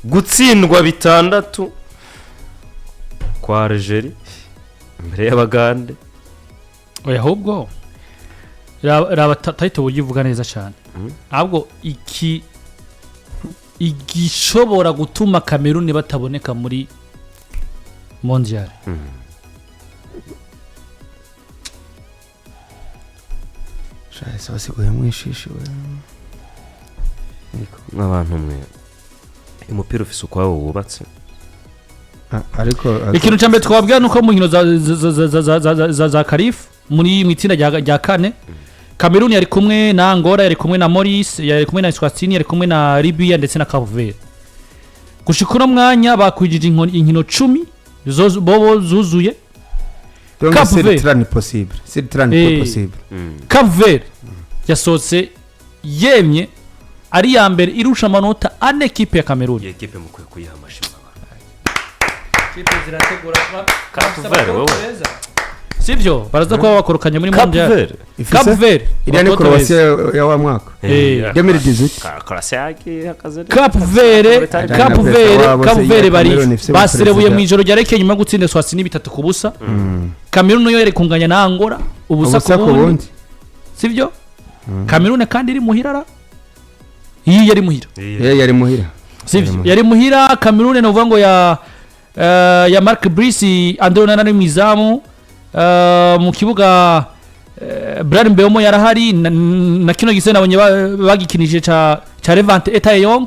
gutsindwa 6 kwa Algeria imbere y'Abagande oya ahubwo raba title uyivuga neza cyane ahubwo igishobora gutuma Cameroon bataboneka muri mondial Shaisa wasiguye mwishishi we nk'abantu mwe umupira ufise ukwawo wubatse ariko ikintu cyambere twabwira nuko mu nkino za Karif muri mitsinda rya kane Cameroon yari kumwe na Angola yari kumwe na Maurice yari kumwe na Sosthene yari kumwe na Libya ndetse na Cape Vert gushikura mwanya bakwijije inkino 10 bobo zuzuye Cape Vert c'est possible Cape Vert yasotse yemye ari ya mbere irusha amanota ane equipe ya Cameroon equipe mukwiye kuyiha amashimwe equipe zirategura Cape Vert wowe sivyo baraza kuba bakorokanye muri mondial Cape Vert iriya ni Croatia ya wa mwaka 2018 Croatia yakaze Cape Vert bari baserebuye mu ijoro ryarekeye nyuma gutsinda Sosthene 3-0 Cameroon yo yari kunganya na Angola ubusa ku bundi sivyo Cameroon kandi iri muhirara iyi yari muhira sivyo yari muhira Cameroon no vuga ngo ya Mark Brice Androna na mizamu mu kibuga Brian Beomo yarahari na kino gise nabonye bagikinije ca Levante Etayong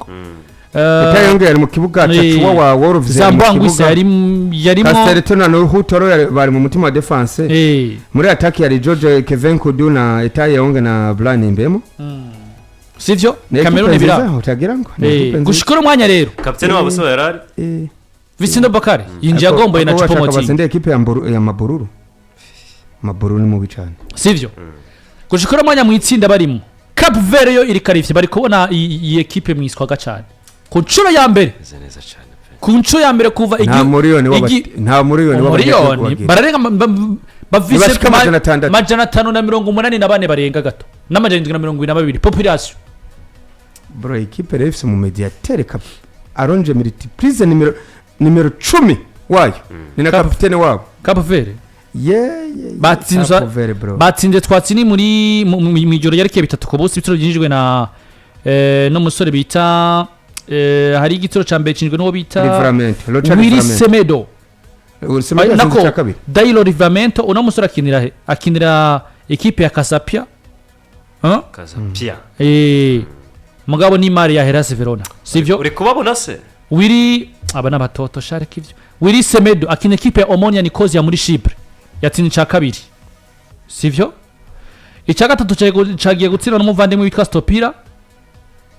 Etayong yari mu kibuga cyacuwa wa Wolves Zambangwise yari Castelletona no Hutoro bari mu mutima wa defense muri attack yari George Kevin Kudu na Etayong na Brian Beomo sivyo Cameroon bira utagira ngo gushikora mwanya rero kapiteni wabo so yarari Vincent Bakari yinjiye agomboye na Chipomoti basende equipe ya Mabururu ni mubi cyane sivyo gushikora mwanya mu itsinda barimo Cape Vert yo iri karifye bari kubona iyi equipe mwiswaga cyane ku ncuro ya mbere neza cyane ku ncuro ya mbere kuva nta miliyoni bararenga bavise majana 584 barenga gato n'amajana 722 population bro equipe refse mu mediateur aronje multiprise numero 10 wayo ni na kapitene wabo Cape Vert batsinze Sosthene muri mu ijoro yarekeye 3-0 ibitero byinjijwe na no musore bita hari igitero ca mbere cinjwe no bita Willy Semedo Dailo Livramento uno musore akinira equipe ya Casapia mugabo ni Mari ya Hellas Verona sivyo uri kubabona se Willy abana batoto shareka ivyo Willy Semedo akina equipe ya Omonia Ikoze ya muri Chypre yatsinze ca kabiri sivyo icya gatatu cagiye gutsira n'umuvandimwe witwa Stopira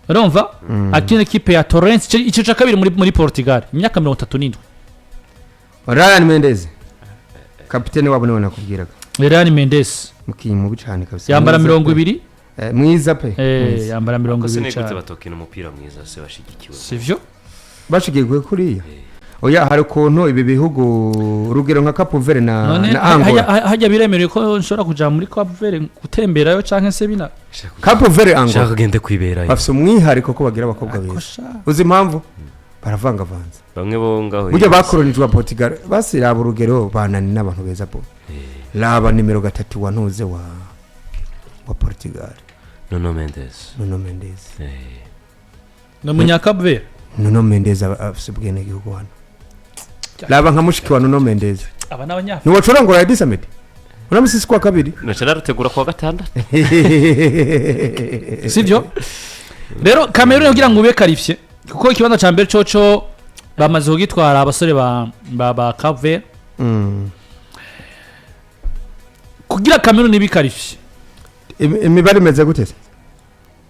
urumva akina equipe ya Torrens ico ca kabiri muri Portugal imyaka 37 Ryan Mendes kapitene wabo none nakubwiraga Ryan Mendes mukimu bicane kabisa yambara 20 mwiza pe yambara 20 cyane batokina umupira mwiza se bashigikiwe sivyo bashigikiwe kuriya oya hari ukuntu ibi bihugu urugero nka Cape Vert na Angola hajya biremereye ko nshobora kuja muri Cape Vert gutemberayo canke se bina Cape Vert Angola shaka gende kwiberayo bafise umwihariko ko bagira abakobwa beza uzi impamvu baravanga vanze bamwe bo ngaho burya bakoronijwe Portugal basi raba urugero banani n'abantu beza bo raba nimero 3 wantuze wa Portugal Nuno Mendes no munya Cape Vert Nuno Mendes afise bwene gihugu hano raba nka mushiki wa Nuno Mendes aba n'abanyafu ni wacora ngo Radi Summit unamusisi kwa kabiri nacera rutegura kwa gatandatu sivyo rero Cameroon yogira ngo ube karifye kuko ikibanza ca mbere coco bamaze kugitwara abasore ba Cape Vert kugira Cameroon ibikarifye imibare meze gute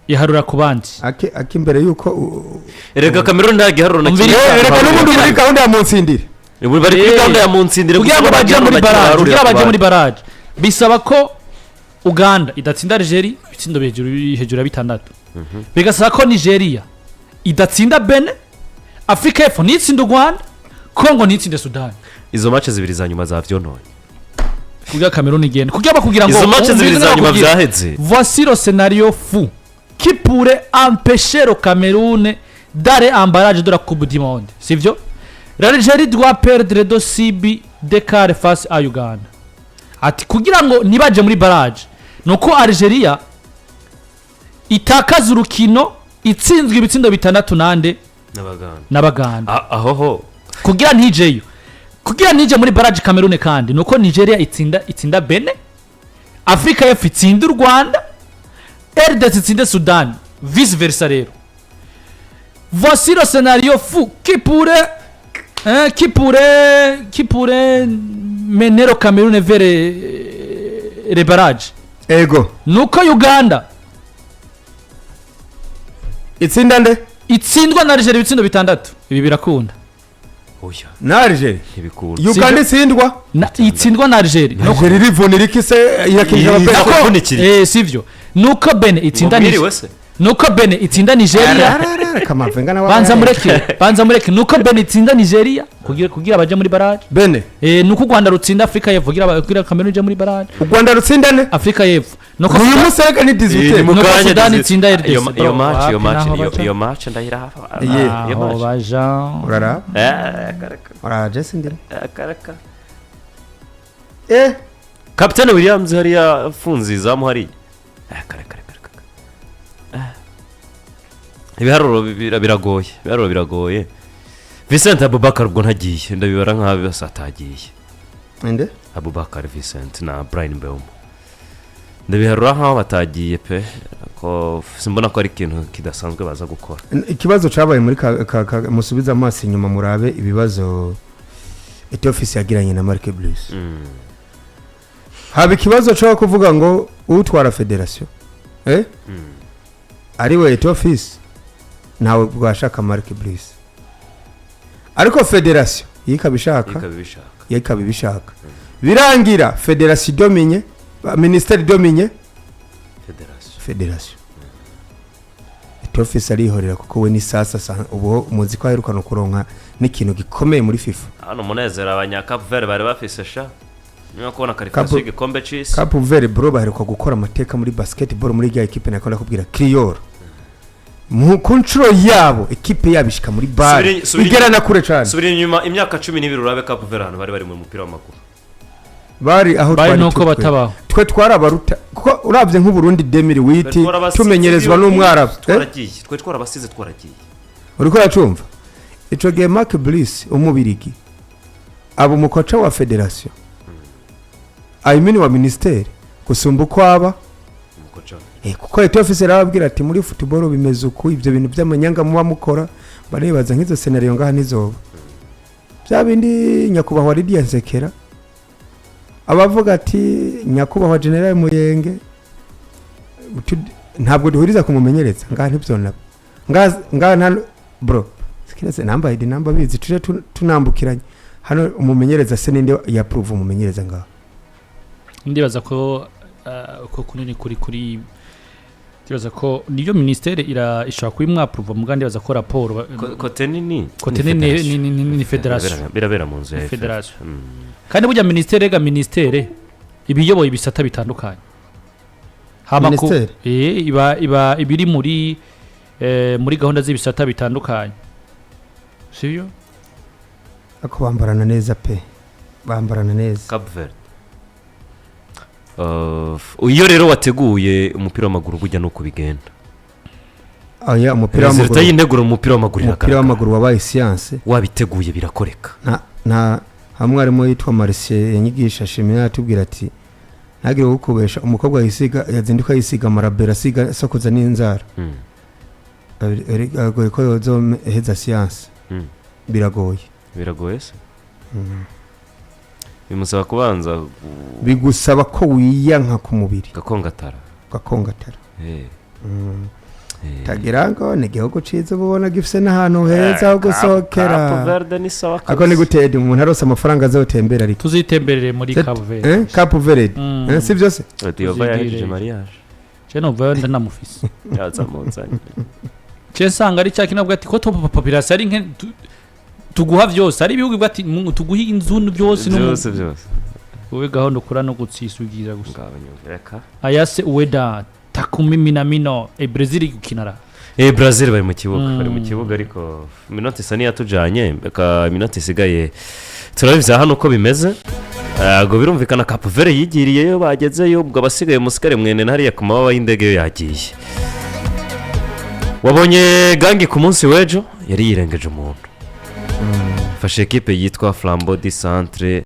iharura ku bandi akimbere yuko erega Cameroon nta giharuro na kimwe erega n'ubundi muri gahunda ya munsindire bari kuri gahunda ya munsindire kugira ngo baje muri barrage bisaba ko Uganda idatsinda Algeria bitsindo hejuru ya 6 bigasaba ko Nigeria idatsinda Benin Afrika y'Epfo nitsinda Rwanda Congo nitsinda Sudan izo match zibiri za nyuma zavyononye kugira Cameroon igenda kugira bakugira ngo izo match zibiri za nyuma vyaheze voici le scénario fou qui pourrait empêcher le Cameroun dare embarrage de la Coupe du Monde sivyo l'Algérie doit perdre de Sibi d'écart face à Uganda ati kugira ngo nibaje muri barrage nuko Algeria itakaza urukino itsinzwe ibitsindo 6 nande n'abaganda aho kugira nije muri barrage Cameroon kandi nuko Nigeria itsinda Benin Afrika y'Epfo itsinda u Rwanda RDC itsinda Sudan vice versa rero voici le scénario fou qui pourrait mener le Cameroun vers les barrages ego nuko Uganda itsinda nde itsindwa na Algeria ibitsindo 6 ibi birakunda oya na Algeria ntibikunda Uganda itsindwa itsindwa na Algeria Algeria rivunira ikise yakija abapeko sivyo nuko Benin itsinda nuko Benin itsinda Nigeria Camavinga na banza mureke nuko Benin itsinda Nigeria kugira abaje muri barrage Benin nuko Rwanda rutsinda Afrika y'Epfo kugira Cameroon je muri barrage u Rwanda rutsinda ne Afrika y'Epfo nuko uyu musega ni 18 nuko Sudan itsinda RDC iyo match ndahira iyo baja urara karaka sindira karaka Captain Williams hariya funzi zamu hari karaka ibiharuro biragoye Vincent Abubakar ubwo ntagiye ndabibara nkaho basatagiye inde Abubakar Vincent na Brian Mbeumo ndabiharura nkaho batagiye pe ko simbona ko ari ikintu kidasanzwe baza gukora ikibazo cabaye muri musubiza amaso inyuma murabe ibibazo office yagiranye na Marque Blues haba ikibazo cyo kuvuga ngo utwara federation ari we office nawe bwashaka Marque Blues ariko federation yikabishaka birangira federation dominye ministeri dominye federation office arihorera kuko we ni sasa ubu muzi ko aherukana kuronka n'ikintu gikomeye muri FIFA hano munezero abanyakapu Vert bari bafise sha niyo kubona qualification y'igikombe c'isi Cape Vert bro baheruka gukora amateka muri basketball muri ya equipe nakora kubwira Crior mu control yabo equipe yabishika muri bar igerana kure cyane subira inyuma imyaka 12 urabe Cape Vert hano bari mu mupira w'amaguru bari aho twari nuko batabaho twe twarabaruta kuko uravye nk'u Burundi 2008 tumenyerezwa n'umwarabu twe twarabasize twaragiye uriko racumva ico game Marque Blues umubirigi abo mukoca wa federation ayimini wa ministeri gusumba kwaba mukoca kuko leta officer arababwira ati muri football bimeze uko ivyo bintu by'amanyanga muba mukora barebaza nk'izo scenario ngaha nizoba bya bindi nyakubahwa Lydia Nsekera abavuga ati nyakubahwa General Muyenge ntabwo duhuriza kumumenyereza ngaha ntibyona ngaha bro sikirase namba ID namba bizi tuje tunambukiranye hano umumenyereza se ninde ya prove umumenyereza ngaha ndibaza ko kunini kuri ndibaza ko niyo ministere ishaka kuimwa approve mugandi baza ko raporo kote nini ni federation birabera mu nzu ya federation kandi burya ministere ibiyoboye ibisata bitandukanye hamako iba ibiri muri gahunda z'ibisata bitandukanye siyo ako bambarana neza pe bambarana neza Cape Vert iyo rero wateguye umupira w'amaguru bujya no kubigenda aya umupira w'amaguru resultat y'integuro umupira w'amaguru umupira w'amaguru wabaye science wabiteguye birakoreka na hamwe arimo yitwa Marcel yanyigisha shimira yatubwira ati ntagire gukubesha umukobwa yisiga yazinduka yisiga marabera siga sokoza n'inzara agoye ko yozo heza science biragoye se bimusaba kubanza bigusaba ko wiyanka ku mubiri gakongatara tagirango ni gihugu ciza ubona gifise n'ahantu heza ho gusokera ako ni gutede umuntu arose amafaranga azotembera ariko tuzitemberere muri Cape Vert si byose Diova yahije mariage no venda namufise yaza muzanye sanga ari cyaki nabwo ati ko top population ari nke tuguha vyose ari bihugu bati tuguha inzu byose wowe gahondo kura no gutsisugira gusa reka ayase uweda Takumi Minamino Brazil gukinara Brazil bari mu kibuga ariko iminota isa n'iyatujyanye reka iminota isigaye turabizi hano uko bimeze ngo birumvikana Cape Vert yigiriyeyo bagezeyo ubwo abasigaye musigare mwene hariya ku mababa y'indege yo yagiye wabonye gangi ku munsi w'ejo yari yirengeje umuntu fashe ekipe yitwa Flambeau du Centre